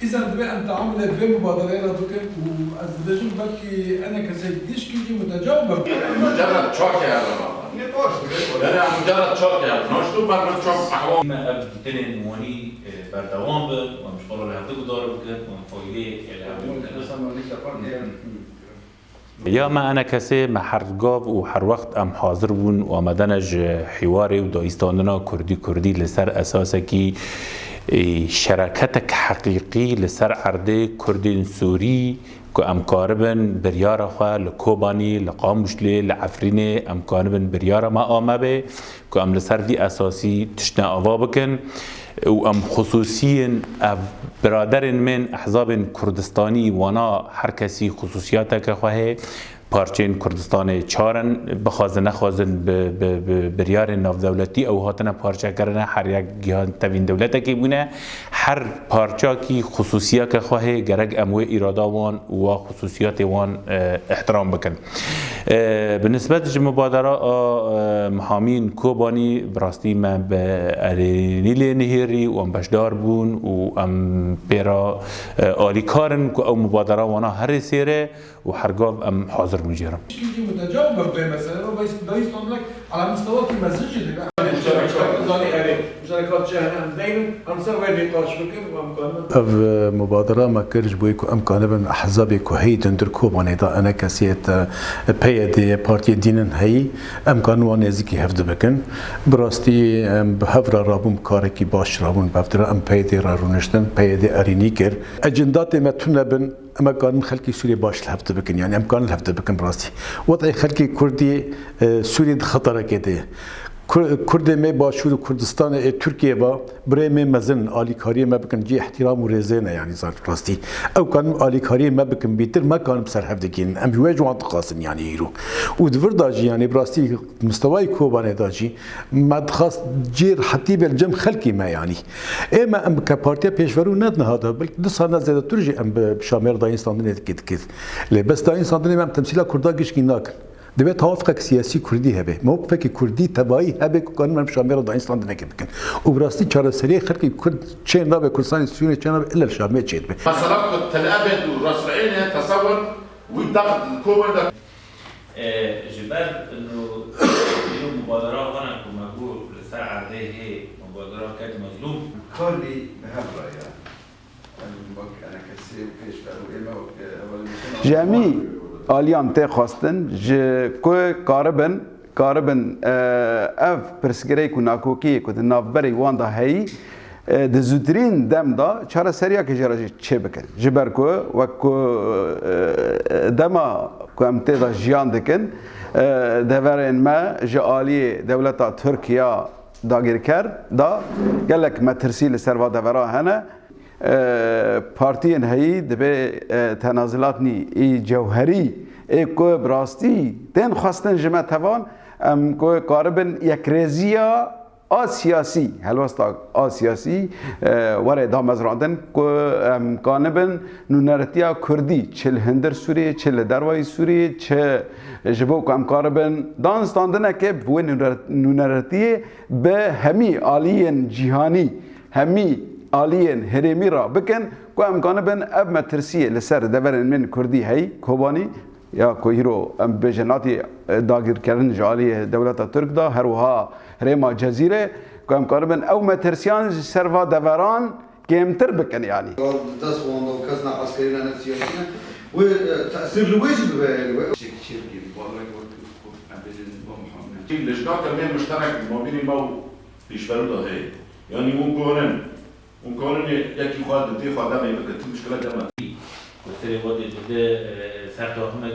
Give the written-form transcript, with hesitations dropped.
إذا تبقى أن تعمل في مبادرات وأزدجم بلكي أنا كسيد ديش كيجي متجاوبة مجرد شوكة يا رب لا مجرد شوكة يا رب نشتو برمت شوك أحوال ما قبل تنين مواني بردوام بد ومش قرر هاتيكو دار بكت ومفايلة یا ما انا کسی ما هر گاو و هر وقت ام حاضر بون و آمدنج حواری و دایستاندنا کردی لسر اساس کی شراکت حقیقی لسر عرضه کردین سوری که امکاربن بریار خواه لکوبانی لقامشلی لعفرین امکاربن بریار ما آمده که ام لسر دی اساسی تشنه آوا بکن و ام خصوصی برادر من احزاب کردستانی وانا هر کسی خصوصیات که خواهی پارچین کردستان چارن بخوازن نخوازن بریار ناف دولتی او هاتن پارچه کردن هر یک گیان تبین دولت که بونه هر پارچه کی خصوصیات که خواهی گرگ اموه ایرادا وان و خصوصیات وان احترام بکن بالنسبه لمبادره محامین کوبانی براستی من به نیل نهیری و ام بشدار بون و ام پیرا آلیکارن که او مبادره وانا هر سیره و هرگاه ام حاضر مجرم. كيجي متجاوبة في مثلا وبيستون لك على مستوى المزيج مشاركات شهران بينهم أمسر وين نقاش بكم وأمكاننا. مبادرة ما كرج بويكو أمكاننا من أحزاب كوهي تندركو بانيدا أنا كسيت بيدي بارتي دينن هي أمكان وانزيكي هفد بكن براستي بهفر رابم كاركي باش رابون بفترة أم بيدي رارونشتن بيدي أرينيكر أجندات ما تنبن امکان خلکی سوری باش الهفت بکن یعنی امکان الهفت بکن براستی وضع خلکی کردی سوری خطره کده کرد می باشور کردستان ترکیه با برای می مزن آلیکاری ما بکن جی احترام و رزینه یعنی زار براستی او کان آلیکاری ما بکن بیتر ما کان بسر هفت کن ام جوای جوان تقاسن یعنی ایرو و دور داجی یعنی براستی مستوای کوبانه داجی ما تخاص جیر حتی بالجم خلکی ما یعنی اما ام کپارتیا پیشورو ند نهاده بلکه دو سال زیاده ترجی ام بشامر داینستان نت کد لبس داینستان نم تمثیل کرداگش کی ناکن دبي توافقك سياسي كردي هبه موقفك كردي تبعي هبه كان من شامل دايستان دنك بكن وبراستي چاره سري خلق كرد چين نابه كردستان سوريا چين الا الشاميه چيت به مثلا تل ابيض وراس العين تصور والضغط الكوبا ده جبال انه اليوم مبادره وانا كمقول لساعه ده هي مبادره كانت مظلوم كلي بهبره يعني انا كسي وكيش اول جميع آلیان ته خواستن که کاربن اف پرسگری کو ناکوکی کو نافبری وان دا هی د زودرین دم دا چاره سریا که جراجی چه بکن جبر کو و کو دما کو امته دا جیان دکن دورن ما جالی دولتا ترکیه داگیر کرد دا گلک مترسیل سروا دورا هنه پارتین هایی دبی تنازلاتنی ای جوهری ای کو براستی تن خواستن جمع توان ام کو کاربن یک رزیا آسیاسی هلوستا آسیاسی وره دام از راندن کو ام کانبن نونرتیا کردی چل هندر سوری چل دروای سوری چه جبو کام کاربن دانستاندنه که بو نونرتی به همی آلین جهانی همی آلین هرمی را بکن که امکانه بن اب مترسیه لسر دورن من کردی هی کوبانی یا کوهیرو ام بجناتی داگیر کردن جالی دولت ترک دا هر وها هرما جزیره که امکانه بن او مترسیان سروا دوران کمتر بکن یعنی. دست وان دو کس نعسکری نسیانی و تأثیر لویجی به شرکی والله اللجنات المال المشترك ما بين ما بيشتغلوا ده هي يعني ممكن يكي خالد دي خالد ما يبقى مشكله جامعه وتري وادي ده سرطان